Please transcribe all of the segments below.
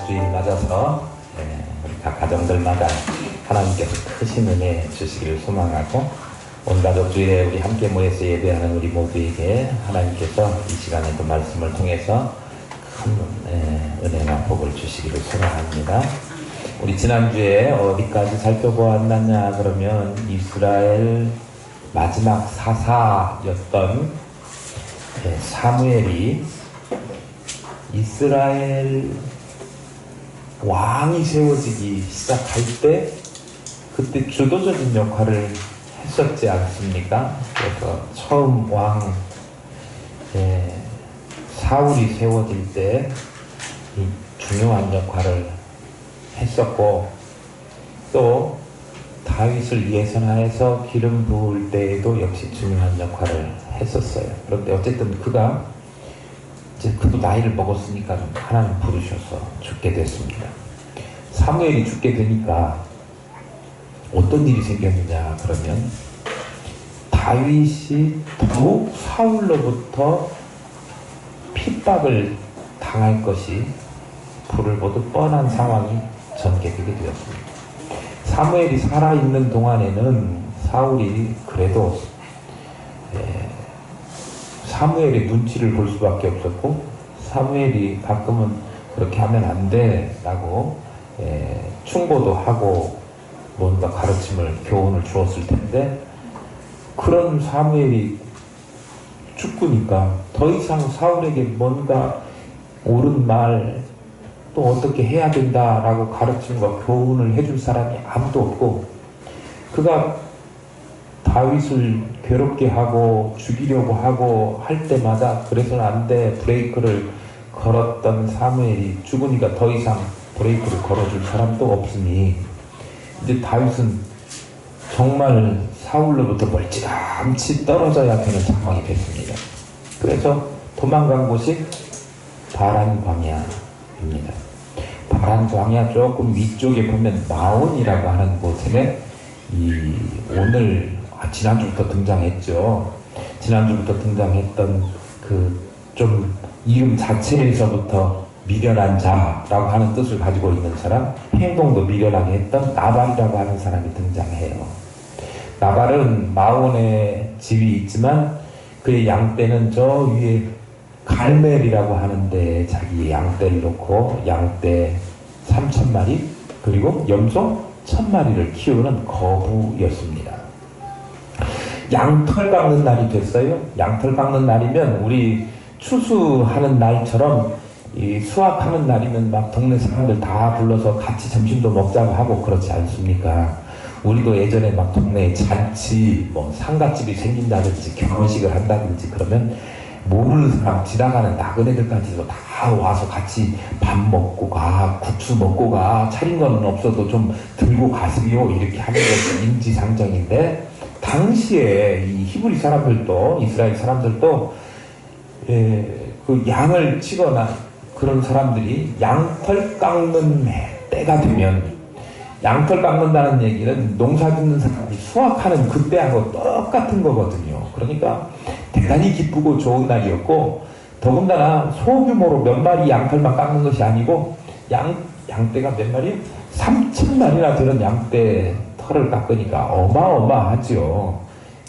가족주일 맞아서 우리 각 가정들마다 하나님께서 크신 은혜 주시기를 소망하고, 온 가족주일에 우리 함께 모여서 예배하는 우리 모두에게 하나님께서 이 시간에도 말씀을 통해서 큰 은혜와 복을 주시기를 소망합니다. 우리 지난주에 어디까지 살펴보았느냐 그러면 이스라엘 마지막 사사였던 사무엘이 이스라엘 왕이 세워지기 시작할 때 그때 주도적인 역할을 했었지 않습니까? 그래서 처음 왕 사울이 세워질 때 이 중요한 역할을 했었고, 또 다윗을 예선하여서 기름 부을 때에도 역시 중요한 역할을 했었어요. 그런데 어쨌든 그가 이제 그도 나이를 먹었으니까 하나님 부르셔서 죽게 됐습니다. 사무엘이 죽게 되니까 어떤 일이 생겼느냐 그러면 다윗이 더욱 사울로부터 핍박을 당할 것이 불을 보듯 뻔한 상황이 전개되게 되었습니다. 사무엘이 살아있는 동안에는 사울이 그래도 사무엘의 눈치를 볼 수밖에 없었고, 사무엘이 가끔은 그렇게 하면 안 돼 라고 충고도 하고 뭔가 가르침을, 교훈을 주었을 텐데, 그런 사무엘이 죽으니까 더 이상 사울에게 뭔가 옳은 말, 또 어떻게 해야 된다라고 가르침과 교훈을 해줄 사람이 아무도 없고, 그가 다윗을 괴롭게 하고 죽이려고 하고 할 때마다 그래서는 안 돼 브레이크를 걸었던 사무엘이 죽으니까 더 이상 브레이크를 걸어줄 사람도 없으니 이제 다윗은 정말 사울로부터 멀찌감치 떨어져야 되는 상황이 됐습니다. 그래서 도망간 곳이 바란 광야입니다. 바란 광야 조금 위쪽에 보면 마온이라고 하는 곳에 오늘 지난주부터 등장했죠. 지난주부터 등장했던 그 좀 이름 자체에서부터 미련한 자라고 하는 뜻을 가지고 있는 사람, 행동도 미련하게 했던 나발이라고 하는 사람이 등장해요. 나발은 마온에 집이 있지만 그의 양떼는 저 위에 갈멜이라고 하는데 자기 양떼를 놓고 양떼 3,000마리 그리고 염소 1,000마리를 키우는 거부였습니다. 양털 깎는 날이 됐어요. 양털 깎는 날이면 우리 추수하는 날처럼 이 수확하는 날이면 막 동네 사람들 다 불러서 같이 점심도 먹자고 하고 그렇지 않습니까? 우리도 예전에 막 동네에 잔치, 뭐 상갓집이 생긴다든지 결혼식을 한다든지 그러면 모르는 사람, 지나가는 나그네들까지도 다 와서 같이 밥 먹고 가, 국수 먹고 가, 차린 거는 없어도 좀 들고 가세요 이렇게 하는 것이 인지상정인데, 당시에 이 히브리 사람들도, 이스라엘 사람들도 그 양을 치거나 그런 사람들이 양털 깎는 때가 되면, 양털 깎는다는 얘기는 농사 짓는 사람이 수확하는 그때하고 똑같은 거거든요. 그러니까 대단히 기쁘고 좋은 날이었고, 더군다나 소규모로 몇 마리 양털만 깎는 것이 아니고 양떼가 몇 마리? 3,000마리나 되는 양떼 털을 깎으니까 어마어마하죠.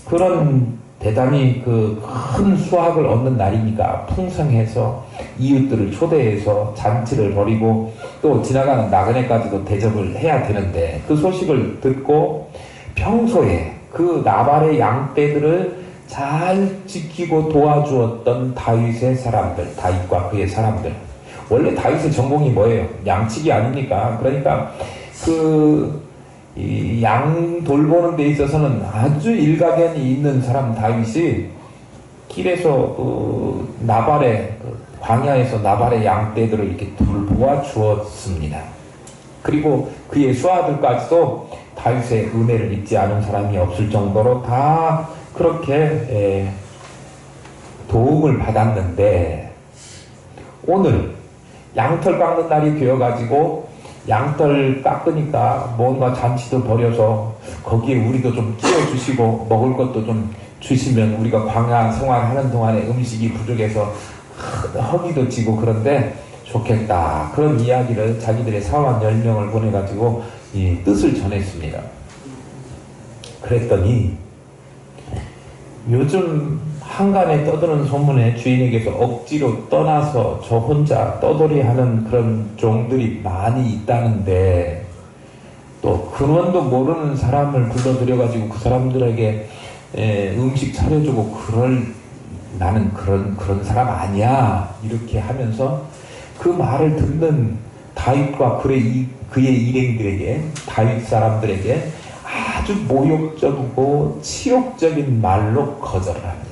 그런 대단히 그 큰 수확을 얻는 날이니까 풍성해서 이웃들을 초대해서 잔치를 벌이고 또 지나가는 나그네까지도 대접을 해야 되는데, 그 소식을 듣고 평소에 그 나발의 양떼들을 잘 지키고 도와주었던 다윗의 사람들, 다윗과 그의 사람들. 원래 다윗의 전공이 뭐예요? 양치기 아닙니까? 그러니까 이 양 돌보는 데 있어서는 아주 일가견이 있는 사람 다윗이 길에서 나발의 광야에서 나발의 양떼들을 이렇게 돌보아 주었습니다. 그리고 그의 수하들까지도 다윗의 은혜를 잊지 않은 사람이 없을 정도로 다 그렇게 도움을 받았는데, 오늘 양털 깎는 날이 되어가지고 양털 깎으니까 뭔가 잔치도 벌여서 거기에 우리도 좀 끼워주시고 먹을 것도 좀 주시면 우리가 광야 생활하는 동안에 음식이 부족해서 허기도 지고 그런데 좋겠다. 그런 이야기를 자기들의 사원 10명을 보내가지고 이 뜻을 전했습니다. 그랬더니 요즘 한간에 떠드는 소문에 주인에게서 억지로 떠나서 저 혼자 떠돌이하는 그런 종들이 많이 있다는데, 또 근원도 모르는 사람을 불러들여가지고 그 사람들에게 음식 차려주고 나는 그런 사람 아니야, 이렇게 하면서 그 말을 듣는 다윗과 그의 일행들에게, 다윗 사람들에게 아주 모욕적이고 치욕적인 말로 거절을 합니다.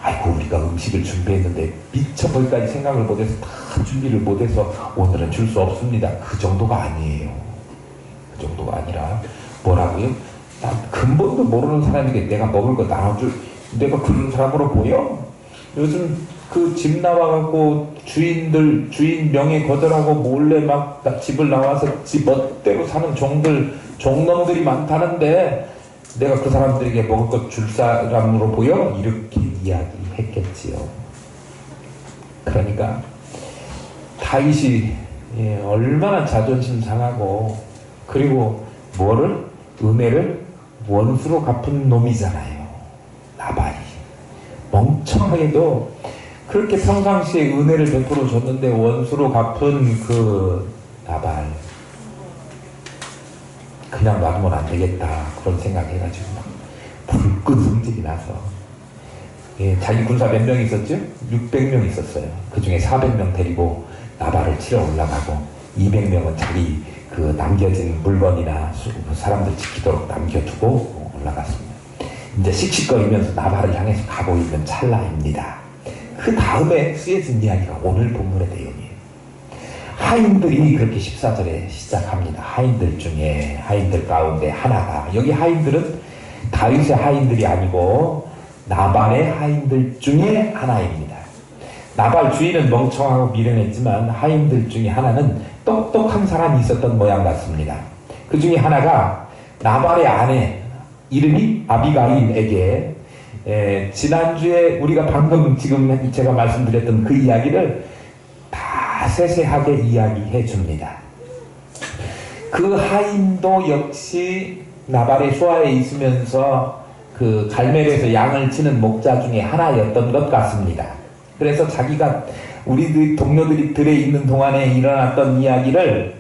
아이고, 우리가 음식을 준비했는데 미처 거기까지 생각을 못해서 다 준비를 못해서 오늘은 줄 수 없습니다. 그 정도가 아니에요. 그 정도가 아니라 뭐라고요? 난 근본도 모르는 사람에게 내가 먹을 거 나눠줄, 내가 그런 사람으로 보여? 요즘 그 집 나와갖고 주인 명예 거절하고 몰래 막 집을 나와서 집 멋대로 사는 종놈들이 많다는데 내가 그 사람들에게 먹을 것 줄 사람으로 보여? 이렇게 이야기했겠지요. 그러니까 다윗이 얼마나 자존심 상하고, 그리고 은혜를 원수로 갚은 놈이잖아요. 나발이 멍청하게도 그렇게 평상시에 은혜를 베풀어 줬는데 원수로 갚은 그 나발, 그냥 놔두면 안 되겠다, 그런 생각해가지고 막 불끈 성질이 나서, 자기 군사 몇 명 있었죠? 600명 있었어요. 그 중에 400명 데리고 나발을 치러 올라가고 200명은 자기 그 남겨진 물건이나 사람들 지키도록 남겨두고 올라갔습니다. 이제 씩씩거리면서 나발을 향해서 가고 있는 찰나입니다. 그 다음에 쓰여진 이야기가 오늘 본문의 내용이에요. 하인들이 그렇게 14절에 시작합니다. 하인들 가운데 하나가, 여기 하인들은 다윗의 하인들이 아니고 나발의 하인들 중에 하나입니다. 나발 주인은 멍청하고 미련했지만 하인들 중에 하나는 똑똑한 사람이 있었던 모양 같습니다. 그 중에 하나가 나발의 아내, 이름이 아비가일에게 지난주에 우리가 방금 지금 제가 말씀드렸던 그 이야기를 다 세세하게 이야기해 줍니다. 그 하인도 역시 나발의 수하에 있으면서 그 갈멜에서 양을 치는 목자 중에 하나였던 것 같습니다. 그래서 자기가 우리 동료들이 들에 있는 동안에 일어났던 이야기를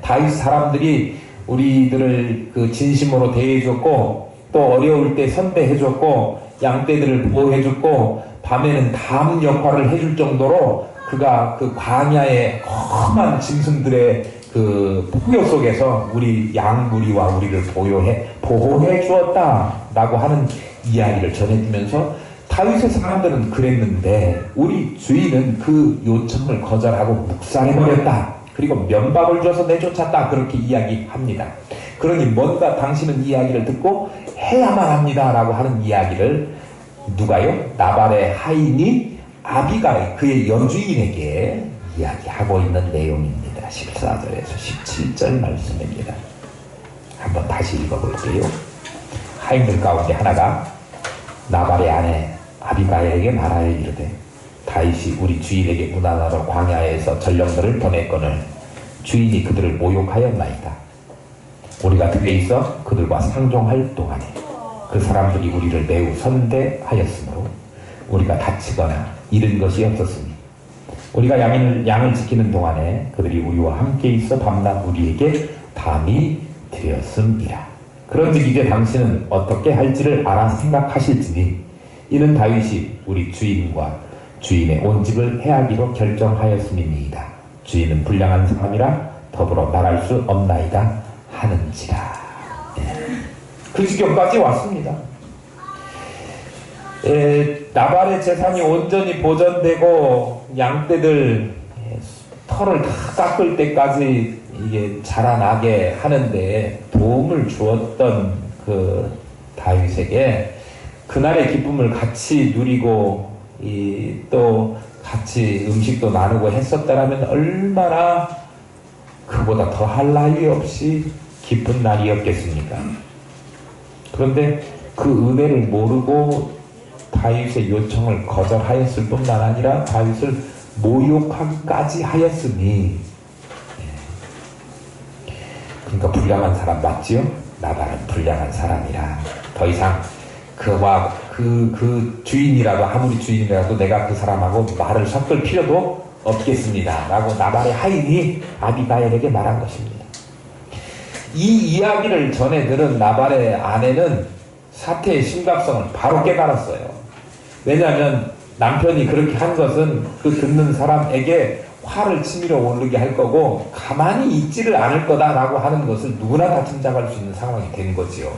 다윗 사람들이 우리들을 그 진심으로 대해줬고, 또 어려울 때 선배해줬고, 양떼들을 보호해줬고, 밤에는 담 역할을 해줄 정도로 그가 그 광야의 험한 짐승들의 그 폭격 속에서 우리 양무리와 우리를 보호해 주었다라고 하는 이야기를 전해주면서, 다윗의 사람들은 그랬는데 우리 주인은 그 요청을 거절하고 묵살해버렸다. 그리고 면박을 줘서 내쫓았다. 그렇게 이야기합니다. 그러니 뭔가 당신은 이야기를 듣고 해야만 합니다 라고 하는 이야기를 누가요? 나발의 하인이 아비가일, 그의 여주인에게 이야기하고 있는 내용입니다. 14절에서 17절 말씀입니다. 한번 다시 읽어볼게요. 하인들 가운데 하나가 나발의 아내 아비가일에게 말하여 이르되, 다윗이 우리 주인에게 문안하러 광야에서 전령들을 보냈거늘 주인이 그들을 모욕하였나이다. 우리가 들에 있어 그들과 상종할 동안에 그 사람들이 우리를 매우 선대하였으므로 우리가 다치거나 잃은 것이 없었으니 우리가 양을 지키는 동안에 그들이 우리와 함께 있어 밤낮 우리에게 담이 되었음이라. 그런즉 이제 당신은 어떻게 할지를 알아 생각하실지니 이는 다윗이 우리 주인과 주인의 온 집을 해하기로 결정하였음이니이다. 주인은 불량한 사람이라 더불어 말할 수 없나이다 하는지라. 그 지경까지 왔습니다. 나발의 재산이 온전히 보존되고 양떼들 털을 다 깎을 때까지 이게 자라나게 하는데 도움을 주었던 그 다윗에게 그날의 기쁨을 같이 누리고 또 같이 음식도 나누고 했었다라면 얼마나 그보다 더 할 나위 없이 기쁜 날이었겠습니까? 그런데 그 은혜를 모르고 다윗의 요청을 거절하였을 뿐만 아니라 다윗을 모욕하기까지 하였으니. 그러니까 불량한 사람 맞지요? 나발은 불량한 사람이라. 더 이상 그와 그 주인이라도, 아무리 주인이라도 내가 그 사람하고 말을 섞을 필요도 없겠습니다 라고 나발의 하인이 아비가일에게 말한 것입니다. 이 이야기를 전해 들은 나발의 아내는 사태의 심각성을 바로 깨달았어요. 왜냐하면 남편이 그렇게 한 것은 그 듣는 사람에게 화를 치밀어 오르게 할 거고 가만히 있지를 않을 거다라고 하는 것을 누구나 다 짐작할 수 있는 상황이 된 거지요.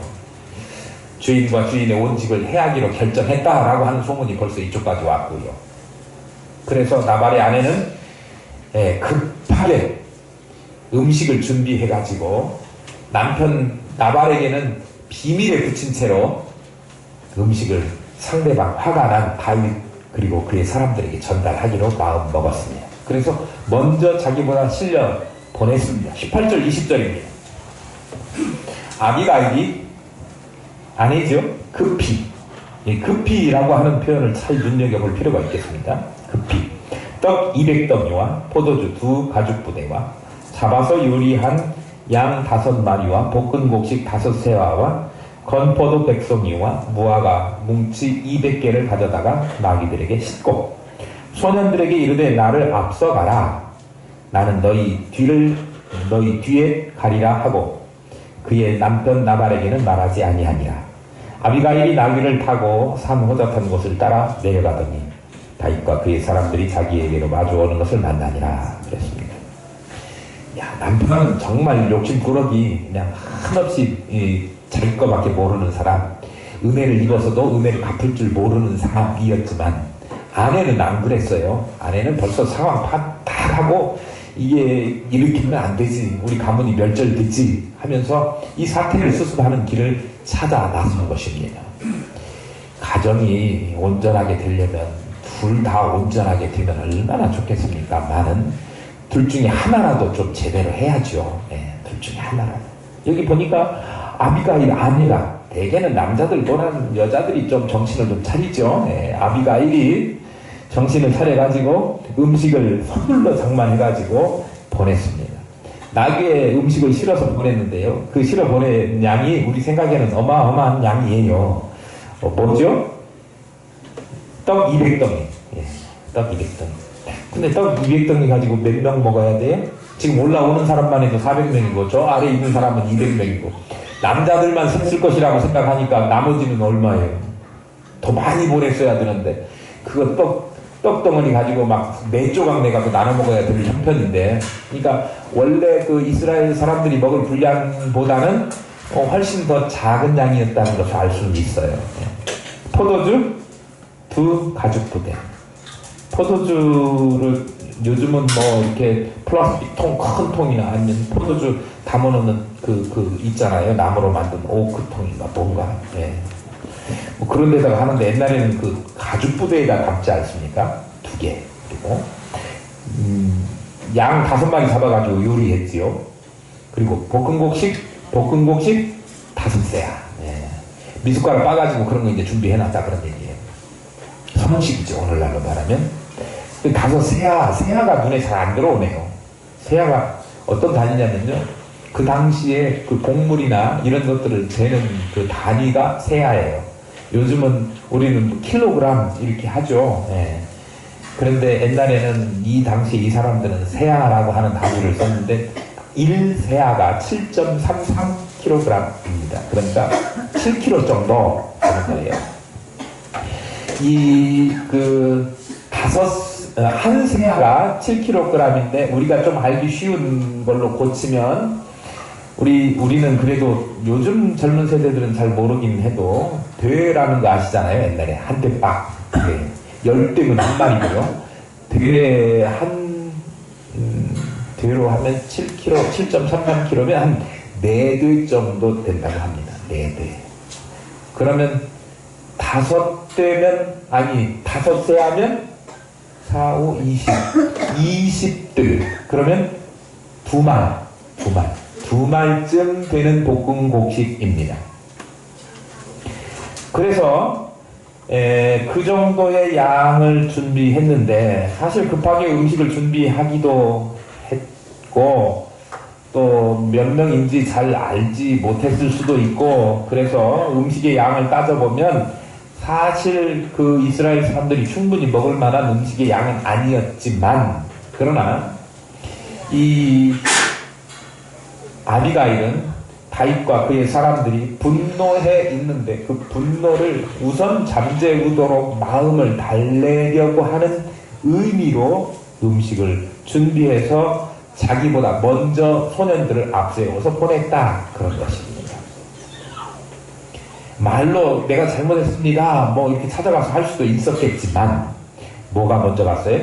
주인과 주인의 온직을 해하기로 결정했다라고 하는 소문이 벌써 이쪽까지 왔고요. 그래서 나발의 아내는 급하게 음식을 준비해가지고 남편 나발에게는 비밀에 붙인 채로 음식을 상대방 화가 난 다윗 그리고 그의 사람들에게 전달하기로 마음 먹었습니다. 그래서 먼저 자기보다 실려 보냈습니다. 18절 20절입니다. 아비가일이 아니죠. 급히. 급히라고 하는 표현을 잘 눈여겨볼 필요가 있겠습니다. 급히. 떡 200덩이와 포도주 2가죽부대와 잡아서 요리한 양 5마리와 볶은 곡식 5세와와 건포도 100송이와 무화과 뭉치 200개를 가져다가 마귀들에게 싣고 소년들에게 이르되 나를 앞서가라. 나는 너희 뒤에 가리라 하고 그의 남편 나발에게는 말하지 아니하니라. 아비가일이 나귀를 타고 산 호젓한 곳을 따라 내려가더니 다윗과 그의 사람들이 자기에게로 마주오는 것을 만나니라 그랬습니다. 야, 남편은 정말 욕심꾸러기, 그냥 한없이 자기 거밖에 모르는 사람, 은혜를 입어서도 은혜를 갚을 줄 모르는 사람이었지만 아내는 안 그랬어요. 아내는 벌써 상황 파악 딱 하고 이게 일으키면 안 되지, 우리 가문이 멸절되지 하면서 이 사태를 수습하는 길을 찾아 나선 것입니다. 가정이 온전하게 되려면 둘 다 온전하게 되면 얼마나 좋겠습니까? 많은 둘 중에 하나라도 좀 제대로 해야죠. 둘 중에 하나라도. 여기 보니까 아비가일 아내가, 대개는 남자들보다는 여자들이 좀 정신을 좀 차리죠. 아비가일이 정신을 차려가지고 음식을 선물로 장만해가지고 보냈습니다. 나귀에 음식을 실어서 보냈는데요. 그 실어 보낸 양이 우리 생각에는 어마어마한 양이에요. 뭐죠? 떡 200덩이. 떡 200덩이. 근데 떡 200덩이 가지고 몇 명 먹어야 돼요? 지금 올라오는 사람만 해도 400명이고 저 아래 있는 사람은 200명이고 남자들만 셈쓸 것이라고 생각하니까 나머지는 얼마예요? 더 많이 보냈어야 되는데 그거 떡덩어리 가지고 막 4조각 내가지고 나눠 먹어야 될 형편인데, 그러니까 원래 그 이스라엘 사람들이 먹을 분량보다는 훨씬 더 작은 양이었다는 것을 알 수는 있어요. 포도주 2가죽부대. 포도주를 요즘은 뭐 이렇게 플라스틱 통, 큰 통이나 아니면 포도주 담아놓는 그 있잖아요. 나무로 만든 오크통인가 뭔가. 뭐 그런 데다가 하는데 옛날에는 그 가죽부대에다 담지 않습니까? 2개. 그리고 양 5마리 잡아가지고 요리했지요. 그리고 볶은 곡식 5세야. 미숫가루 빠가지고 그런 거 이제 준비해놨다 그런 얘기예요. 선식이죠, 오늘날로 말하면. 5세야가 눈에 잘 안 들어오네요. 세야가 어떤 단위냐면요, 그 당시에 그 곡물이나 이런 것들을 재는 그 단위가 세야예요. 요즘은 우리는 킬로그램 이렇게 하죠. 그런데 옛날에는 이 당시에 이 사람들은 세야라고 하는 단위를 썼는데 1세야가 7.33kg입니다. 그러니까 7kg 정도 되는 거예요. 한 세야가 7kg인데 우리가 좀 알기 쉬운 걸로 고치면 우리는 그래도 요즘 젊은 세대들은 잘 모르긴 해도 되라는 거 아시잖아요. 옛날에 한 대 빡. 10대면 한 마리고요. 되로 하면 7kg, 7.33kg면 한 4대 정도 된다고 합니다. 4대. 그러면 5대 하면 4, 5, 20들. 그러면 2말쯤 되는 볶은 곡식입니다. 그래서 그 정도의 양을 준비했는데 사실 급하게 음식을 준비하기도 했고 또 몇 명인지 잘 알지 못했을 수도 있고 그래서 음식의 양을 따져보면 사실 그 이스라엘 사람들이 충분히 먹을 만한 음식의 양은 아니었지만 그러나 이 아비가일은 다윗과 그의 사람들이 분노해 있는데 그 분노를 우선 잠재우도록 마음을 달래려고 하는 의미로 음식을 준비해서 자기보다 먼저 소년들을 앞세워서 보냈다 그런 것입니다. 말로 내가 잘못했습니다 뭐 이렇게 찾아가서 할 수도 있었겠지만 뭐가 먼저 갔어요?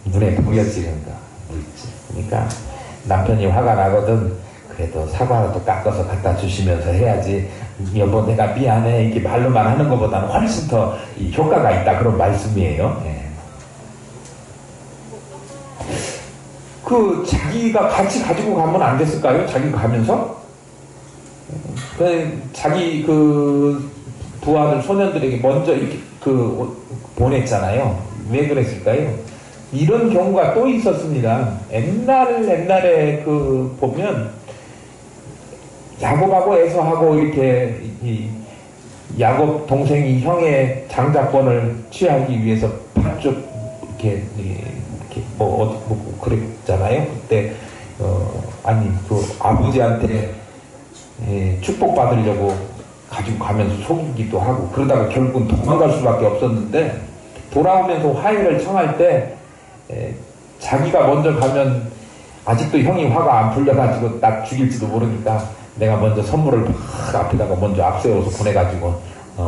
눈에 보여지는 거 있지. 그러니까 남편이 화가 나거든 그래도 사과라도 깎아서 갖다 주시면서 해야지 여보 내가 미안해 이렇게 말로만 하는 것보다는 훨씬 더 효과가 있다 그런 말씀이에요. 예. 그 자기가 같이 가지고 가면 안 됐을까요? 자기가 가면서 자기 그 부하들 소년들에게 먼저 이렇게 보냈잖아요. 왜 그랬을까요? 이런 경우가 또 있었습니다. 옛날에 보면 야곱하고 에서하고 이렇게 야곱 동생이 형의 장자권을 취하기 위해서 팥죽 이렇게 그랬잖아요. 그때 그 아버지한테 축복받으려고 가지고 가면서 속이기도 하고 그러다가 결국은 도망갈 수밖에 없었는데 돌아오면서 화해를 청할 때 자기가 먼저 가면 아직도 형이 화가 안 풀려가지고 나 죽일지도 모르니까 내가 먼저 선물을 막 앞에다가 먼저 앞세워서 보내가지고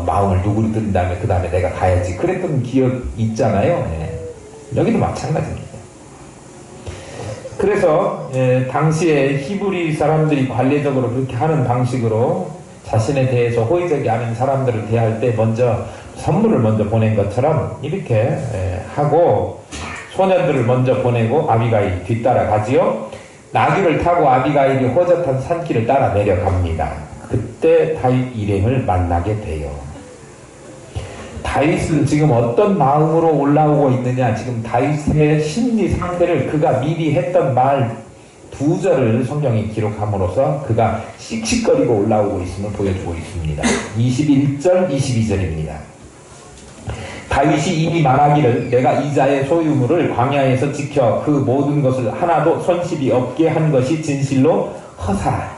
마음을 누그러뜨린 다음에 그 다음에 내가 가야지 그랬던 기억 있잖아요. 여기도 마찬가지입니다. 그래서 당시에 히브리 사람들이 관례적으로 그렇게 하는 방식으로 자신에 대해서 호의적이 않은 사람들을 대할 때 먼저 선물을 먼저 보낸 것처럼 이렇게 하고 소년들을 먼저 보내고 아비가일이 뒤따라 가지요. 나귀를 타고 아비가일이 호젓한 산길을 따라 내려갑니다. 그때 다윗 일행을 만나게 돼요. 다윗은 지금 어떤 마음으로 올라오고 있느냐, 지금 다윗의 심리 상태를 그가 미리 했던 말 2절을 성경이 기록함으로써 그가 씩씩거리고 올라오고 있음을 보여주고 있습니다. 21절, 22절입니다. 다윗이 이미 말하기를 내가 이자의 소유물을 광야에서 지켜 그 모든 것을 하나도 손실이 없게 한 것이 진실로 허사라.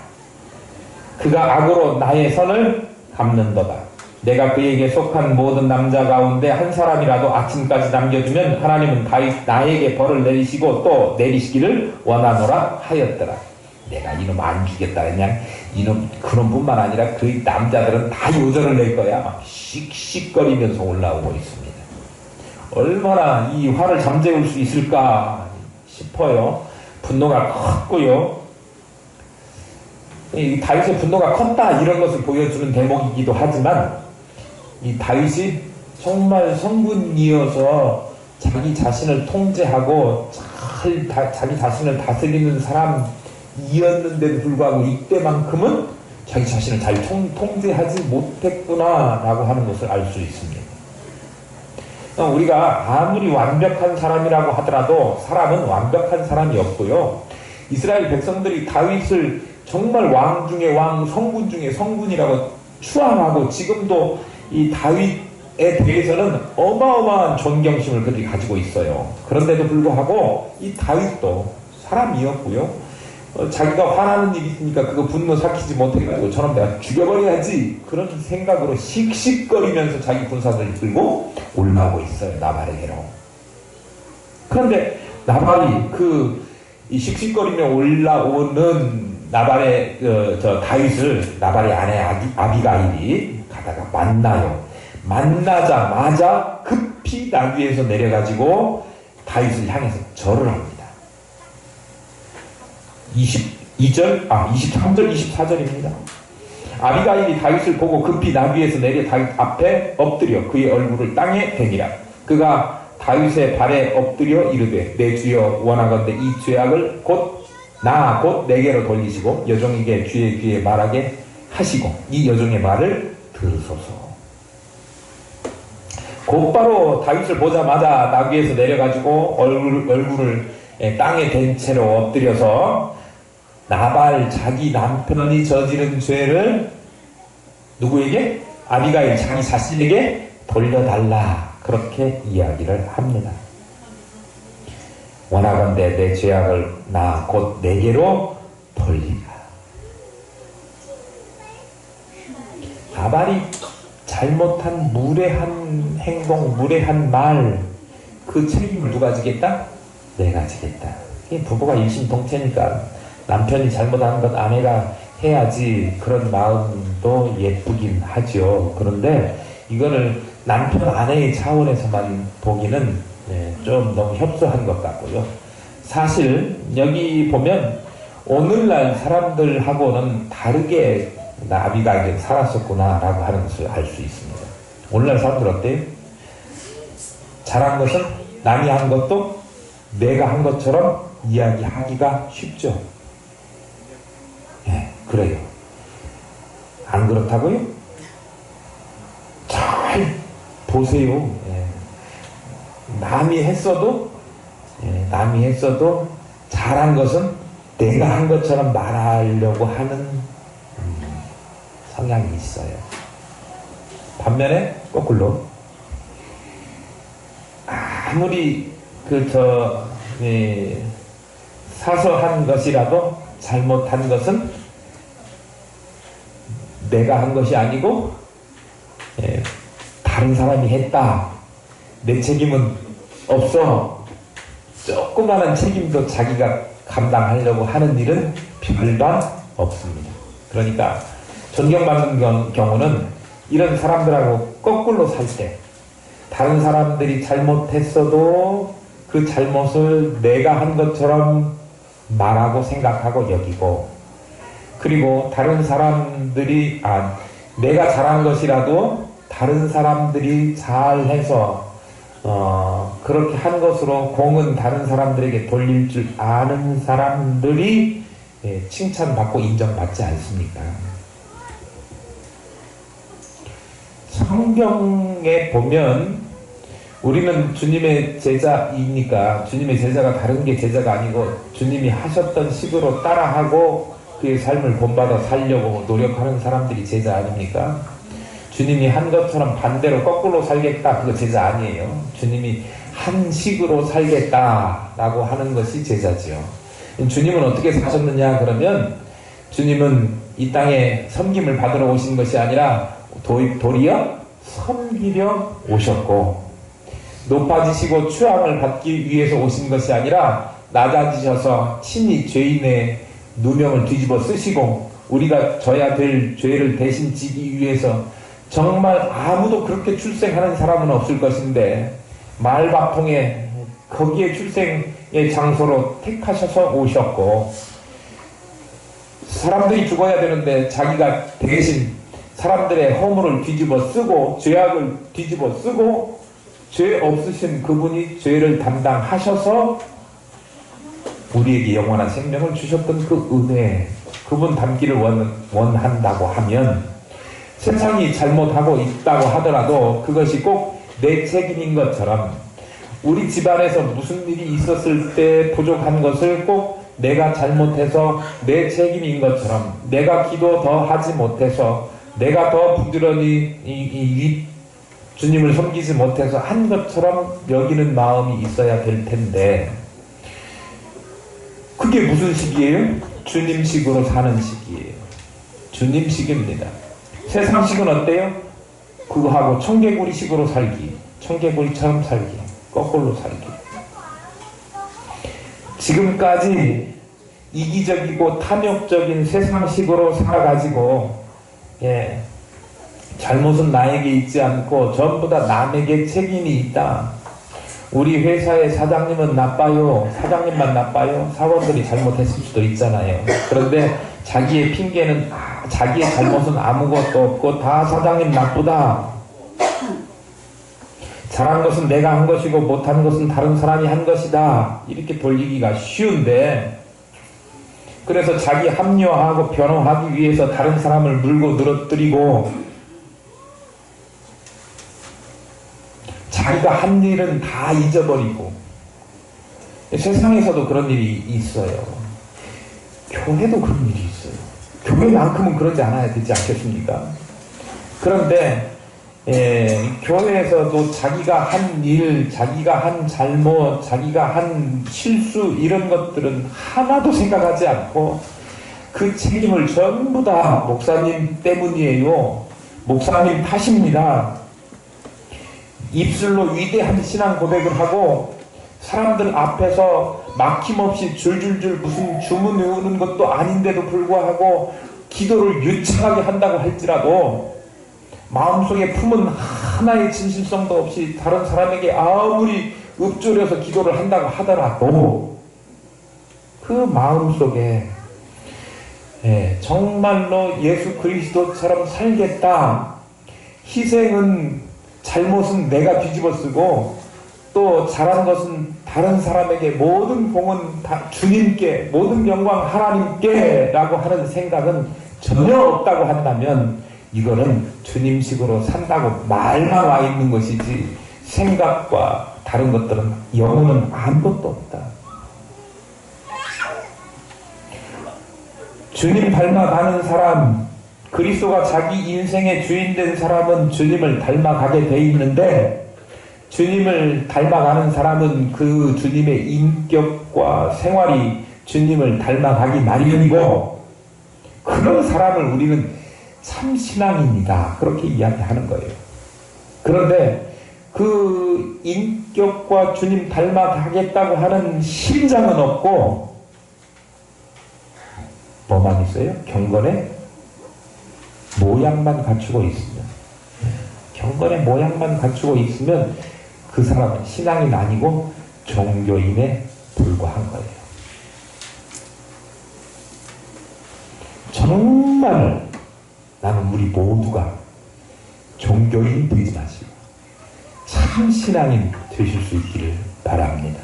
그가 악으로 나의 선을 갚는도다. 내가 그에게 속한 모든 남자 가운데 한 사람이라도 아침까지 남겨주면 하나님은 다윗 나에게 벌을 내리시고 또 내리시기를 원하노라 하였더라. 내가 이놈 안 주겠다. 그냥 이놈 그놈뿐만 아니라 그 남자들은 다 요절을 낼 거야. 막 씩씩거리면서 올라오고 있습니다. 얼마나 이 화를 잠재울 수 있을까 싶어요. 분노가 컸고요. 이 다윗의 분노가 컸다 이런 것을 보여주는 대목이기도 하지만 이 다윗이 정말 성군이어서 자기 자신을 통제하고 자기 자신을 다스리는 사람이었는데도 불구하고 이때만큼은 자기 자신을 잘 통제하지 못했구나 라고 하는 것을 알 수 있습니다. 우리가 아무리 완벽한 사람이라고 하더라도 사람은 완벽한 사람이 없고요. 이스라엘 백성들이 다윗을 정말 왕 중에 왕, 성군 중에 성군이라고 추앙하고 지금도 이 다윗에 대해서는 어마어마한 존경심을 그들이 가지고 있어요. 그런데도 불구하고 이 다윗도 사람이었고요. 자기가 화나는 일이 있으니까 그거 분노 삭히지 못해가지고 저놈 내가 죽여버려야지 그런 생각으로 씩씩거리면서 자기 군사들을 끌고 올라오고 있어요. 나발에게로. 그런데 나발이 이 씩씩거리며 올라오는 나발의 다윗을 나발의 아내 아비가일이 가다가 만나요. 만나자마자 급히 나귀에서 내려가지고 다윗을 향해서 절을 합니다. 23절, 24절입니다. 아비가일이 다윗을 보고 급히 나귀에서 내려 다윗 앞에 엎드려 그의 얼굴을 땅에 대니라. 그가 다윗의 발에 엎드려 이르되 내 주여 원하건대 이 죄악을 곧 내게로 돌리시고 여종에게 주의 귀에 말하게 하시고 이 여종의 말을 들으소서. 곧바로 다윗을 보자마자 나귀에서 내려가지고 얼굴을 땅에 댄 채로 엎드려서 나발 자기 남편이 저지른 죄를 누구에게? 아비가일 자기 자신에게 돌려달라, 그렇게 이야기를 합니다. 원하건대 내 죄악을 나 곧 내게로 돌리라. 나발이 잘못한 무례한 행동, 무례한 말, 그 책임을 누가 지겠다? 내가 지겠다. 이게 부부가 일심동체니까 남편이 잘못한 것 아내가 해야지, 그런 마음도 예쁘긴 하죠. 그런데 이거를 남편 아내의 차원에서만 보기는 좀 너무 협소한 것 같고요. 사실 여기 보면 오늘날 사람들하고는 다르게 아비가일이 살았었구나 라고 하는 것을 알 수 있습니다. 오늘날 사람들 어때요? 잘한 것은 남이 한 것도 내가 한 것처럼 이야기하기가 쉽죠. 그래요. 안 그렇다고요? 잘 보세요. 남이 했어도 잘한 것은 내가 한 것처럼 말하려고 하는 성향이 있어요. 반면에 거꾸로 아무리 사소한 것이라도 잘못한 것은 내가 한 것이 아니고 다른 사람이 했다, 내 책임은 없어, 조그마한 책임도 자기가 감당하려고 하는 일은 별반 없습니다. 그러니까 존경받는 경우는 이런 사람들하고 거꾸로 살 때, 다른 사람들이 잘못했어도 그 잘못을 내가 한 것처럼 말하고 생각하고 여기고, 그리고 다른 사람들이 내가 잘한 것이라도 다른 사람들이 잘해서 그렇게 한 것으로 공은 다른 사람들에게 돌릴 줄 아는 사람들이 칭찬받고 인정받지 않습니까? 성경에 보면 우리는 주님의 제자이니까, 주님의 제자가 다른 게 제자가 아니고 주님이 하셨던 식으로 따라하고 그의 삶을 본받아 살려고 노력하는 사람들이 제자 아닙니까? 주님이 한 것처럼 반대로 거꾸로 살겠다, 그거 제자 아니에요. 주님이 한 식으로 살겠다라고 하는 것이 제자지요. 주님은 어떻게 사셨느냐 그러면, 주님은 이 땅에 섬김을 받으러 오신 것이 아니라 도리어 섬기려 오셨고, 높아지시고 추앙을 받기 위해서 오신 것이 아니라 낮아지셔서 친히 죄인의 누명을 뒤집어 쓰시고 우리가 져야 될 죄를 대신 지기 위해서, 정말 아무도 그렇게 출생하는 사람은 없을 것인데 말바풍에 거기에 출생의 장소로 택하셔서 오셨고, 사람들이 죽어야 되는데 자기가 대신 사람들의 허물을 뒤집어 쓰고 죄악을 뒤집어 쓰고 죄 없으신 그분이 죄를 담당하셔서 우리에게 영원한 생명을 주셨던 그 은혜, 그분 닮기를 원한다고 하면, 세상이 잘못하고 있다고 하더라도 그것이 꼭 내 책임인 것처럼, 우리 집안에서 무슨 일이 있었을 때 부족한 것을 꼭 내가 잘못해서 내 책임인 것처럼, 내가 기도 더 하지 못해서, 내가 더 부지런히 주님을 섬기지 못해서 한 것처럼 여기는 마음이 있어야 될 텐데, 그게 무슨 식이에요? 주님식으로 사는 식이에요. 주님식입니다. 세상식은 어때요? 그거하고 청개구리식으로 살기, 청개구리처럼 살기, 거꾸로 살기. 지금까지 이기적이고 탐욕적인 세상식으로 살아가지고 잘못은 나에게 있지 않고 전부 다 남에게 책임이 있다. 우리 회사의 사장님은 나빠요. 사장님만 나빠요. 사원들이 잘못했을 수도 있잖아요. 그런데 자기의 핑계는 자기의 잘못은 아무것도 없고 다 사장님 나쁘다. 잘한 것은 내가 한 것이고 못한 것은 다른 사람이 한 것이다. 이렇게 돌리기가 쉬운데, 그래서 자기 합리화하고 변호하기 위해서 다른 사람을 물고 늘어뜨리고, 자기가 한 일은 다 잊어버리고. 세상에서도 그런 일이 있어요. 교회도 그런 일이 있어요. 교회만큼은 그러지 않아야 되지 않겠습니까? 그런데 교회에서도 자기가 한 일, 자기가 한 잘못, 자기가 한 실수 이런 것들은 하나도 생각하지 않고 그 책임을 전부 다 목사님 때문이에요. 목사님 탓입니다. 입술로 위대한 신앙 고백을 하고 사람들 앞에서 막힘없이 줄줄줄 무슨 주문 외우는 것도 아닌데도 불구하고 기도를 유창하게 한다고 할지라도 마음속에 품은 하나의 진실성도 없이 다른 사람에게 아무리 읊조려서 기도를 한다고 하더라도 그 마음속에 정말로 예수 그리스도처럼 살겠다. 희생은 잘못은 내가 뒤집어 쓰고 또 잘한 것은 다른 사람에게 모든 공은 다 주님께 모든 영광 하나님께 라고 하는 생각은 전혀 없다고 한다면 이거는 주님식으로 산다고 말만 와 있는 것이지 생각과 다른 것들은 영혼은 아무것도 없다. 주님 닮아가는 사람, 그리스도가 자기 인생의 주인 된 사람은 주님을 닮아가게 돼 있는데 주님을 닮아가는 사람은 그 주님의 인격과 생활이 주님을 닮아가기 마련이고 그런 사람을 우리는 참 신앙입니다. 그렇게 이야기하는 거예요. 그런데 그 인격과 주님 닮아가겠다고 하는 심장은 없고 뭐만 있어요? 경건의 모양만 갖추고 있으면 경건의 모양만 갖추고 있으면 그 사람은 신앙인 아니고 종교인에 불과한 거예요. 정말 나는 우리 모두가 종교인 되지 마시고 참 신앙인 되실 수 있기를 바랍니다.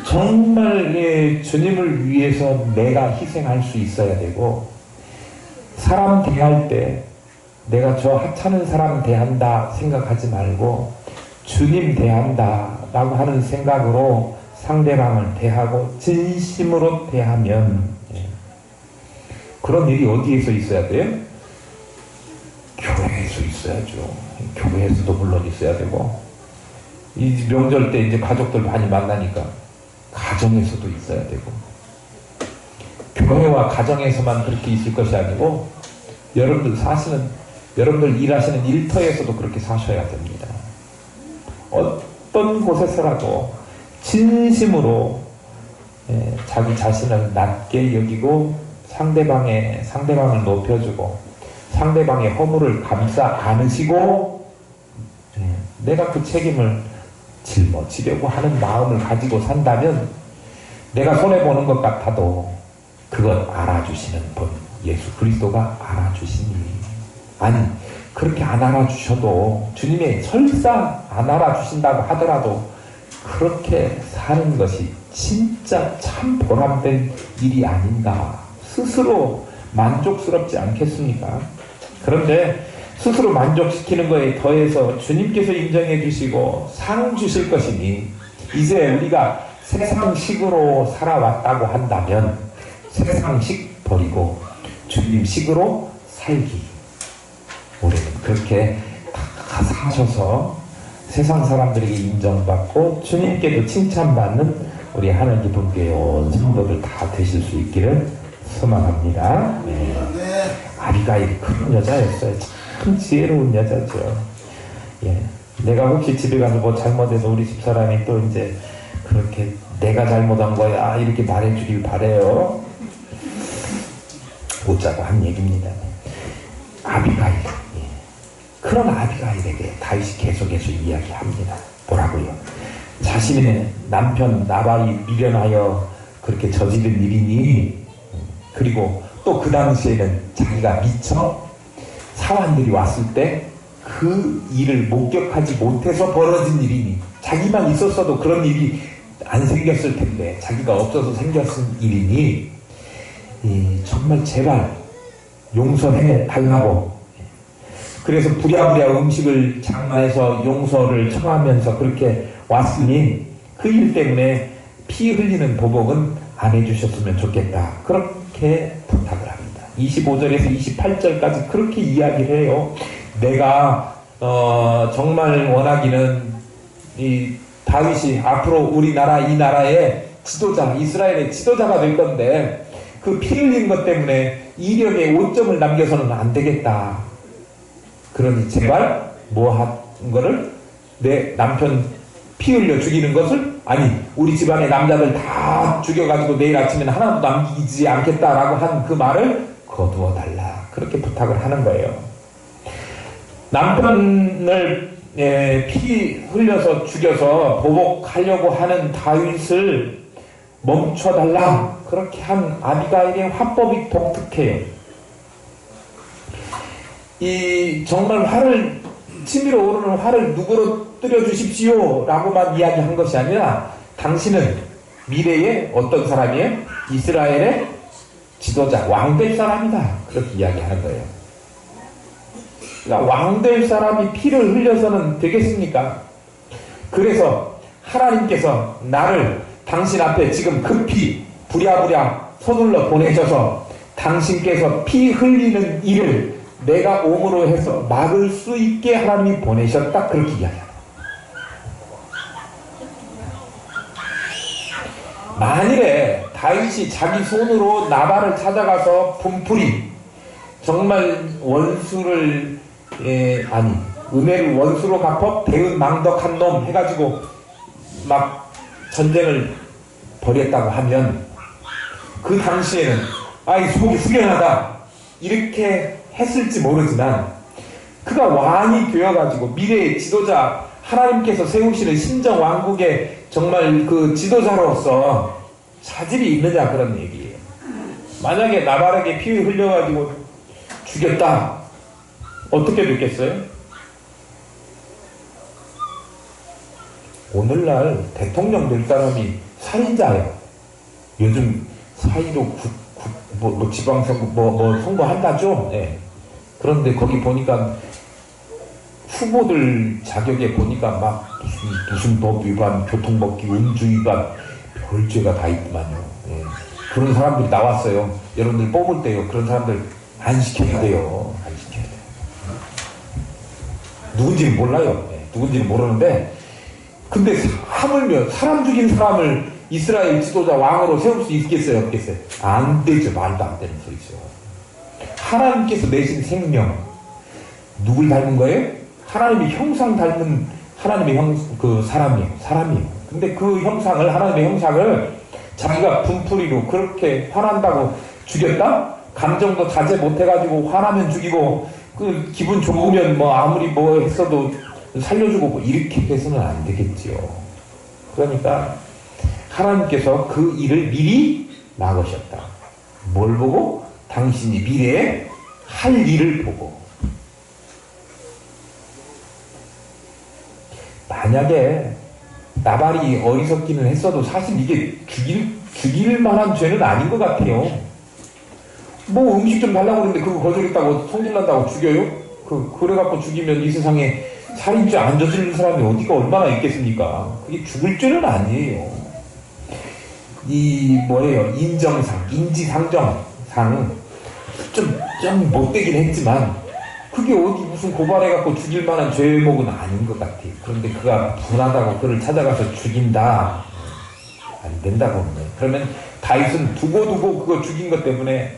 정말 주님을 위해서 내가 희생할 수 있어야 되고 사람 대할 때 내가 저 하찮은 사람 대한다 생각하지 말고 주님 대한다 라고 하는 생각으로 상대방을 대하고 진심으로 대하면 그런 일이 어디에서 있어야 돼요? 교회에서 있어야죠. 교회에서도 물론 있어야 되고 이 명절 때 이제 가족들 많이 만나니까 가정에서도 있어야 되고 교회와 가정에서만 그렇게 있을 것이 아니고 여러분들 일하시는 일터에서도 그렇게 사셔야 됩니다. 어떤 곳에서라도 진심으로 자기 자신을 낮게 여기고 상대방을 높여주고 상대방의 허물을 감싸 안으시고 내가 그 책임을 짊어지려고 하는 마음을 가지고 산다면 내가 손해보는 것 같아도 그걸 알아주시는 분 예수 그리스도가 알아주시니 아니 그렇게 안 알아주셔도 주님의 설사 안 알아주신다고 하더라도 그렇게 사는 것이 진짜 참 보람된 일이 아닌가 스스로 만족스럽지 않겠습니까? 그런데 스스로 만족시키는 거에 더해서 주님께서 인정해 주시고 상 주실 것이니 이제 우리가 세상식으로 살아왔다고 한다면 세상식 버리고 주님식으로 살기 우리는 그렇게 다 사셔서 세상 사람들에게 인정받고 주님께도 칭찬받는 우리 하나님 분께 온 성도들 다 되실 수 있기를 소망합니다. 아비가일이 그런 여자였어요. 참 지혜로운 여자죠. 내가 혹시 집에 가서 뭐 잘못해서 우리 집사람이 또 이제 그렇게 내가 잘못한 거야 이렇게 말해주길 바래요. 웃자고 한 얘기입니다. 아비가일. 그런 아비가일에게 다윗이 계속해서 이야기합니다. 뭐라고요? 자신의 남편 나발이 미련하여 그렇게 저지른 일이니 그리고 또 그 당시에는 자기가 미처 사환들이 왔을 때 그 일을 목격하지 못해서 벌어진 일이니 자기만 있었어도 그런 일이 안 생겼을 텐데 자기가 없어서 생겼을 일이니 정말 제발 용서해 달라고 그래서 부랴부랴 음식을 장만해서 용서를 청하면서 그렇게 왔으니 그 일 때문에 피 흘리는 보복은 안 해주셨으면 좋겠다. 그렇게 부탁을 합니다. 25절에서 28절까지 그렇게 이야기를 해요. 내가 정말 원하기는 이 다윗이 앞으로 우리나라 이 나라의 지도자, 이스라엘의 지도자가 될 건데 그 피 흘린 것 때문에 이력에 오점을 남겨서는 안 되겠다. 그러니 제발 뭐 한 거를 내 남편 피 흘려 죽이는 것을 아니 우리 집안의 남자들 다 죽여가지고 내일 아침에는 하나도 남기지 않겠다라고 한 그 말을 거두어 달라. 그렇게 부탁을 하는 거예요. 남편을 피 흘려서 죽여서 보복하려고 하는 다윗을 멈춰달라. 그렇게 한 아비가일의 화법이 독특해요. 이 정말 화를 치밀어 오르는 화를 누그러뜨려 주십시오 라고만 이야기한 것이 아니라 당신은 미래의 어떤 사람이에요? 이스라엘의 지도자, 왕 될 사람이다. 그렇게 이야기하는 거예요. 그러니까 왕 될 사람이 피를 흘려서는 되겠습니까? 그래서 하나님께서 나를 당신 앞에 지금 급히 부랴부랴 서둘러 보내셔서 당신께서 피 흘리는 일을 내가 옴으로 해서 막을 수 있게 하나님이 보내셨다. 그렇게 이야기합니다. 만일에 다윗이 자기 손으로 나발을 찾아가서 분풀이 정말 원수를 은혜를 원수로 갚아 대은망덕한 놈 해가지고 막 전쟁을 벌였다고 하면 그 당시에는 아이 속이 후련하다 이렇게 했을지 모르지만 그가 왕이 되어가지고 미래의 지도자 하나님께서 세우시는 신정왕국의 정말 그 지도자로서 자질이 있느냐 그런 얘기예요. 만약에 나발에게 피 흘려가지고 죽였다 어떻게 됐겠어요? 오늘날 대통령 될 사람이 살인자예요. 요즘 사이로 지방선거 선거한다죠. 네. 그런데 거기 보니까 후보들 자격에 보니까 막 무슨 법 위반, 교통법규, 음주 위반 별죄가 다 있구만요. 네. 그런 사람들이 나왔어요. 여러분들 뽑을 때요. 그런 사람들 안 시켜야 돼요. 안 시켜야 돼요. 누군지는 몰라요. 네. 누군지는 모르는데 근데 하물며 사람 죽인 사람을 이스라엘 지도자 왕으로 세울 수 있겠어요? 없겠어요? 안 되죠. 말도 안 되는 소리죠. 하나님께서 내신 생명 누굴 닮은 거예요? 하나님의 형상 닮은 하나님의 사람이에요. 근데 그 형상을 하나님의 형상을 자기가 분풀이로 그렇게 화난다고 죽였다? 감정도 자제 못해가지고 화나면 죽이고 그 기분 좋으면 뭐 아무리 뭐 했어도 살려주고 뭐 이렇게 해서는 안 되겠지요. 그러니까 하나님께서 그 일을 미리 막으셨다. 뭘 보고? 당신이 미래에 할 일을 보고. 만약에 나발이 어리석기는 했어도 사실 이게 죽일 만한 죄는 아닌 것 같아요. 뭐 음식 좀 달라고 그러는데 그거 거절했다고 성질난다고 죽여요? 그래갖고 죽이면 이 세상에 살인죄 안 저지르는 사람이 어디가 얼마나 있겠습니까? 그게 죽을 죄는 아니에요. 인정상, 인지상정상 좀 못되긴 했지만 그게 어디 무슨 고발해갖고 죽일 만한 죄목은 아닌 것 같아요. 그런데 그가 분하다고 그를 찾아가서 죽인다. 안 된다고 합니다. 그러면 다윗은 두고두고 그거 죽인 것 때문에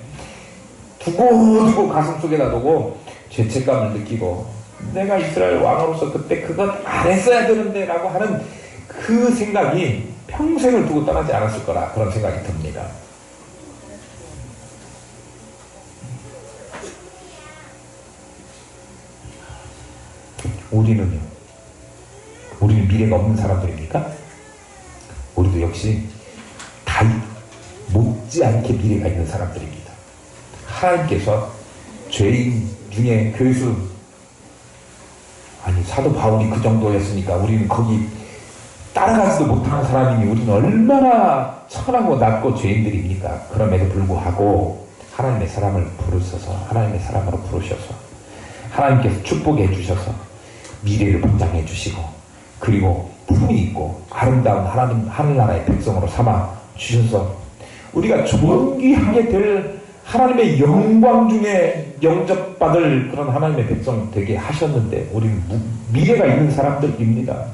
두고두고 가슴속에다 두고 죄책감을 느끼고 내가 이스라엘 왕으로서 그때 그것 안 했어야 되는데 라고 하는 그 생각이 평생을 두고 떠나지 않았을 거라 그런 생각이 듭니다. 우리는요? 우리는 미래가 없는 사람들입니까? 우리도 역시 다윗 못지않게 미래가 있는 사람들입니다. 하나님께서 죄인 중에 괴수 사도 바울이 그 정도였으니까 우리는 거기 따라가지도 못하는 사람이니 우리는 얼마나 천하고 낮고 죄인들입니까? 그럼에도 불구하고 하나님의 사람을 부르셔서 하나님의 사람으로 부르셔서 하나님께서 축복해 주셔서 미래를 보장해 주시고 그리고 품이 있고 아름다운 하나님 하늘나라의 백성으로 삼아 주셔서 우리가 존귀하게 될 하나님의 영광 중에 영접받을 그런 하나님의 백성 되게 하셨는데 우리는 미래가 있는 사람들입니다.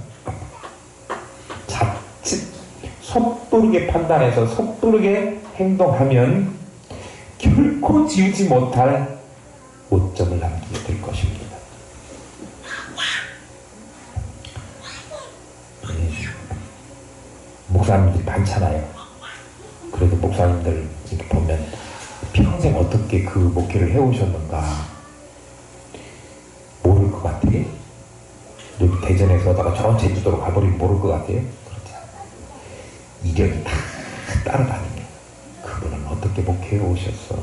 자칫 섣부르게 판단해서 섣부르게 행동하면 결코 지우지 못할 오점을 남기게 될 것입니다. 목사님들이 많잖아요. 그래도 목사님들 이렇게 보면 평생 어떻게 그 목회를 해오셨는가 모를 것 같아요. 여기 대전에서다가 저 제주도로 가버리면 모를 것 같아요. 그렇지 않아요. 이력이 다 따라다니며 그분은 어떻게 목회해 오셨어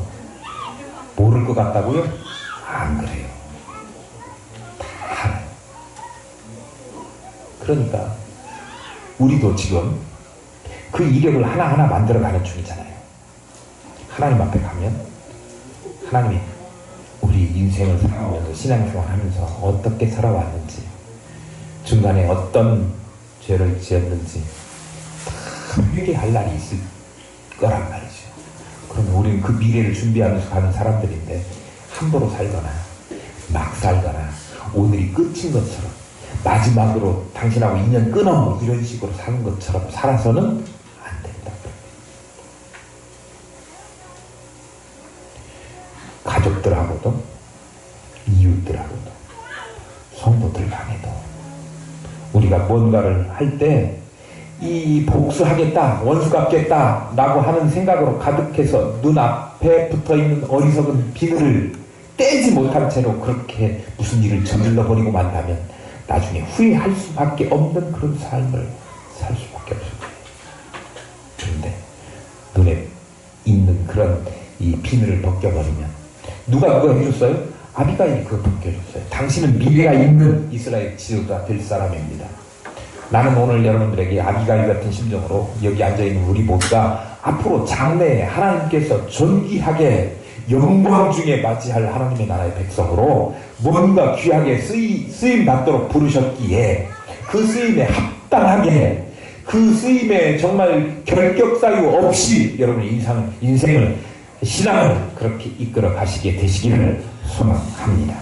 모를 것 같다고요? 안 그래요. 다 알아요. 그러니까 우리도 지금 그 이력을 하나하나 만들어가는 중이잖아요. 하나님 앞에 가면 하나님이 우리 인생을 살아가면서 신앙생활 하면서 어떻게 살아왔는지 중간에 어떤 죄를 지었는지 다 회개할 날이 있을 거란 말이죠. 그러면 우리는 그 미래를 준비하면서 가는 사람들인데 함부로 살거나 막 살거나 오늘이 끝인 것처럼 마지막으로 당신하고 인연 끊어 뭐 이런 식으로 사는 것처럼 살아서는 안 된다. 가족들하고도 이웃들하고도 성도들 간에도 우리가 뭔가를 할 때 이 복수하겠다 원수 갚겠다 라고 하는 생각으로 가득해서 눈앞에 붙어있는 어리석은 비늘을 떼지 못한 채로 그렇게 무슨 일을 저질러 버리고 만다면 나중에 후회할 수밖에 없는 그런 삶을 살 수밖에 없을 거예요. 그런데 눈에 있는 그런 이 비늘을 벗겨버리면 누가 그거 해줬어요? 아비가일이 그거 벗겨줬어요. 당신은 미래가 있는 이스라엘 지도자 될 사람입니다. 나는 오늘 여러분들에게 아비가일 같은 심정으로 여기 앉아있는 우리 모두가 앞으로 장래에 하나님께서 존귀하게 영광 중에 맞이할 하나님의 나라의 백성으로 뭔가 귀하게 쓰임 받도록 부르셨기에 그 쓰임에 합당하게 그 쓰임에 정말 결격 사유 없이 여러분의 인생을 신앙을 그렇게 이끌어 가시게 되시기를 소망합니다.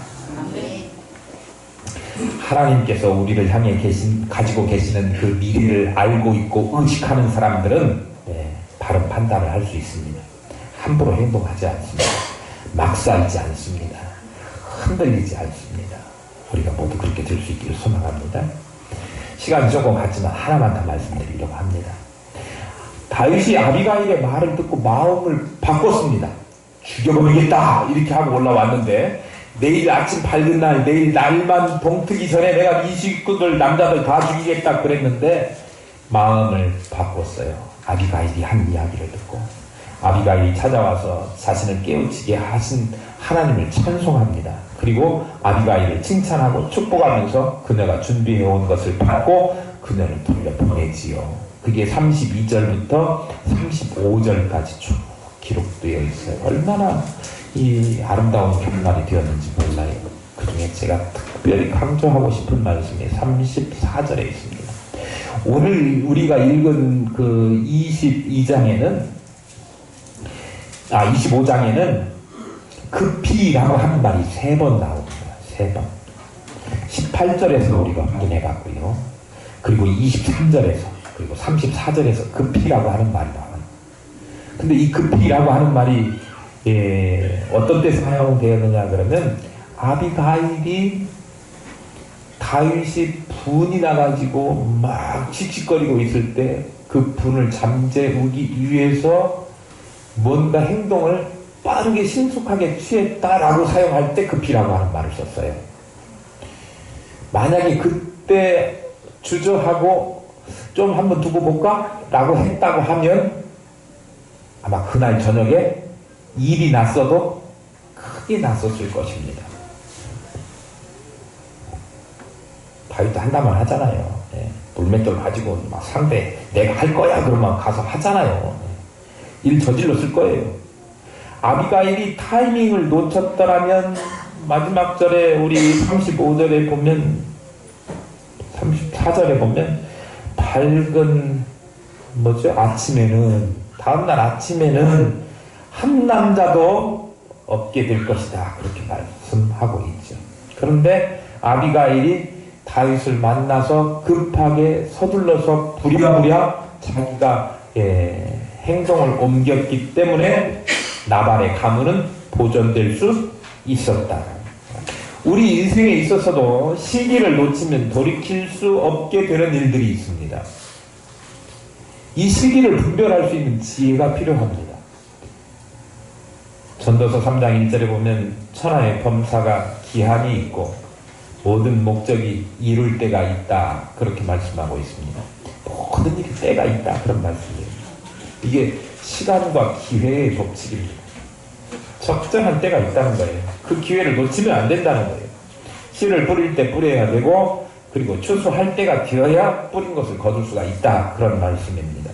하나님께서 우리를 향해 가지고 계시는 그 미래를 알고 있고 의식하는 사람들은 바른 판단을 할 수 있습니다. 함부로 행동하지 않습니다. 막 살지 않습니다. 흔들리지 않습니다. 우리가 모두 그렇게 될 수 있기를 소망합니다. 시간이 조금 갔지만 하나만 더 말씀드리려고 합니다. 다윗이 아비가일의 말을 듣고 마음을 바꿨습니다. 죽여버리겠다 이렇게 하고 올라왔는데 내일 아침 밝은 날 내일 날만 동트기 전에 내가 이 식구들 남자들 다 죽이겠다 그랬는데 마음을 바꿨어요. 아비가일이 한 이야기를 듣고 아비가일이 찾아와서 자신을 깨우치게 하신 하나님을 찬송합니다. 그리고 아비가일을 칭찬하고 축복하면서 그녀가 준비해온 것을 받고 그녀를 돌려보내지요. 그게 32절부터 35절까지 쭉 기록되어 있어요. 얼마나 이 아름다운 결말이 되었는지 몰라요. 그 중에 제가 특별히 강조하고 싶은 말씀이 34절에 있습니다. 오늘 우리가 읽은 그 25장에는 급히라고 하는 말이 3번 나옵니다. 3번. 18절에서 우리가 확인해 봤고요. 그리고 23절에서 그리고 34절에서 급히라고 하는 말이 나와요. 근데 이 급히라고 하는 말이 어떤 때 사용되었느냐 그러면 아비가일이 다윗이 분이 나가지고 막 씩씩거리고 있을 때 그 분을 잠재우기 위해서 뭔가 행동을 빠르게 신속하게 취했다라고 사용할 때 급히라고 하는 말을 썼어요. 만약에 그때 주저하고 좀 한번 두고 볼까? 라고 했다고 하면 아마 그날 저녁에 일이 났어도 크게 났었을 것입니다. 다윗도 한다만 하잖아요. 물맷돌 가지고 막 상대 내가 할 거야 그러면 가서 하잖아요. 일 저질렀을 거예요. 아비가일이 타이밍을 놓쳤더라면 마지막 절에 우리 35절에 보면 34절에 보면 밝은 아침에는 다음날 아침에는 한 남자도 없게 될 것이다 그렇게 말씀하고 있죠. 그런데 아비가일이 다윗을 만나서 급하게 서둘러서 부랴부랴 자기가 행동을 옮겼기 때문에 나발의 가문은 보존될 수 있었다. 우리 인생에 있어서도 시기를 놓치면 돌이킬 수 없게 되는 일들이 있습니다. 이 시기를 분별할 수 있는 지혜가 필요합니다. 전도서 3장 1절에 보면 천하의 범사가 기한이 있고 모든 목적이 이룰 때가 있다 그렇게 말씀하고 있습니다. 모든 일이 때가 있다 그런 말씀이에요. 이게 시간과 기회의 법칙입니다. 적정한 때가 있다는 거예요. 그 기회를 놓치면 안 된다는 거예요. 씨를 뿌릴 때 뿌려야 되고 그리고 추수할 때가 되어야 뿌린 것을 거둘 수가 있다 그런 말씀입니다.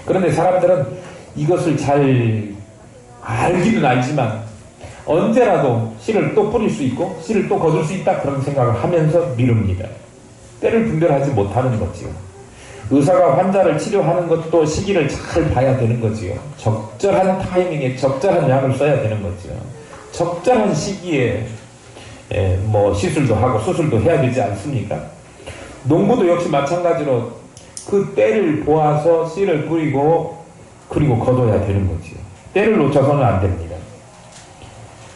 그런데 사람들은 이것을 잘 알기는 알지만 언제라도 씨를 또 뿌릴 수 있고 씨를 또 거둘 수 있다 그런 생각을 하면서 미룹니다. 때를 분별하지 못하는 거지요. 의사가 환자를 치료하는 것도 시기를 잘 봐야 되는 거지요. 적절한 타이밍에 적절한 약을 써야 되는 거지요. 적절한 시기에 시술도 하고 수술도 해야 되지 않습니까? 농부도 역시 마찬가지로 그 때를 보아서 씨를 뿌리고 그리고 거둬야 되는 거지요. 때를 놓쳐서는 안 됩니다.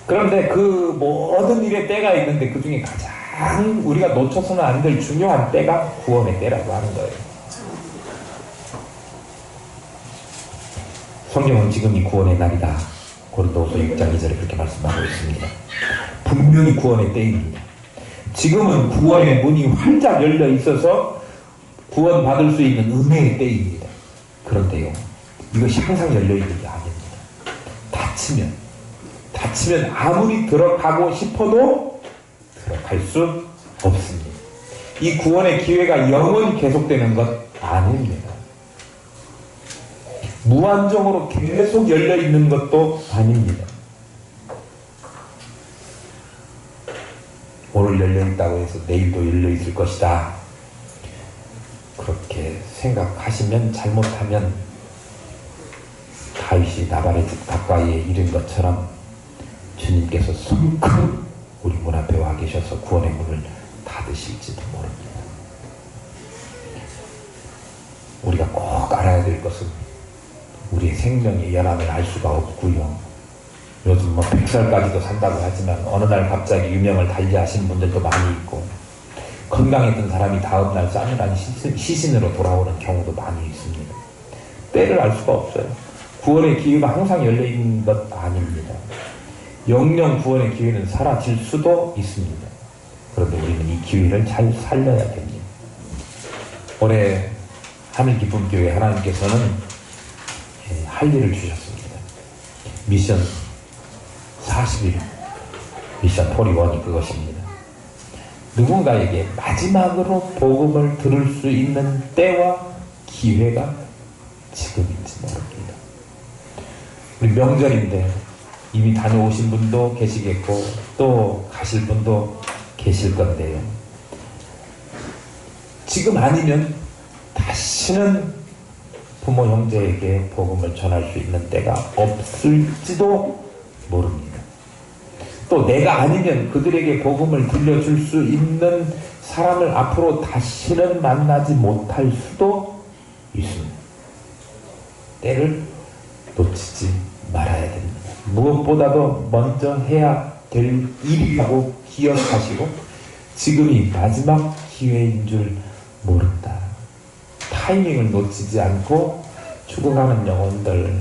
그런데 그 모든 일에 때가 있는데 그 중에 가장 우리가 놓쳐서는 안 될 중요한 때가 구원의 때라고 하는 거예요. 성경은 지금이 구원의 날이다. 고린도후서 6장 2절에 그렇게 말씀하고 있습니다. 분명히 구원의 때입니다. 지금은 구원의 문이 활짝 열려 있어서 구원받을 수 있는 은혜의 때입니다. 그런데요, 이것이 항상 열려 있는 게 아닙니다. 다치면 아무리 들어가고 싶어도 들어갈 수 없습니다. 이 구원의 기회가 영원히 계속되는 것 아닙니다. 무한정으로 계속 열려있는 것도 아닙니다. 오늘 열려있다고 해서 내일도 열려있을 것이다. 그렇게 생각하시면 잘못하면 다윗이 나발의 집 가까이에 이른 것처럼 주님께서 성큼 우리 문 앞에 와 계셔서 구원의 문을 닫으실지도 모릅니다. 우리가 꼭 알아야 될 것은 우리의 생명의 연함을 알 수가 없고요. 요즘 100살까지도 산다고 하지만 어느 날 갑자기 유명을 달리하신 분들도 많이 있고 건강했던 사람이 다음날 싸늘한 시신으로 돌아오는 경우도 많이 있습니다. 때를 알 수가 없어요. 구원의 기회가 항상 열려있는 것 아닙니다. 영영 구원의 기회는 사라질 수도 있습니다. 그런데 우리는 이 기회를 잘 살려야 됩니다. 올해 하늘기쁨교회 하나님께서는 할 일을 주셨습니다. 미션 40일 미션 41이 그것입니다. 누군가에게 마지막으로 복음을 들을 수 있는 때와 기회가 지금인지 모릅니다. 우리 명절인데 이미 다녀오신 분도 계시겠고 또 가실 분도 계실 건데요. 지금 아니면 다시는 부모 형제에게 복음을 전할 수 있는 때가 없을지도 모릅니다. 또 내가 아니면 그들에게 복음을 들려줄 수 있는 사람을 앞으로 다시는 만나지 못할 수도 있습니다. 때를 놓치지 말아야 됩니다. 무엇보다도 먼저 해야 될 일이라고 기억하시고 지금이 마지막 기회인 줄 모른다. 타이밍을 놓치지 않고 죽어가는 영혼들,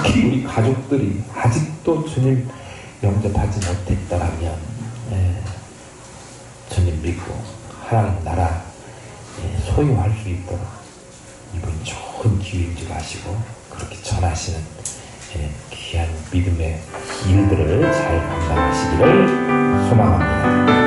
특히 우리 가족들이 아직도 주님 영접하지 못했더라면 주님 믿고 하나님 나라 소유할 수 있도록 이번 좋은 기회인 줄 아시고 그렇게 전하시는 귀한 믿음의 일들을 잘 감당하시기를 소망합니다.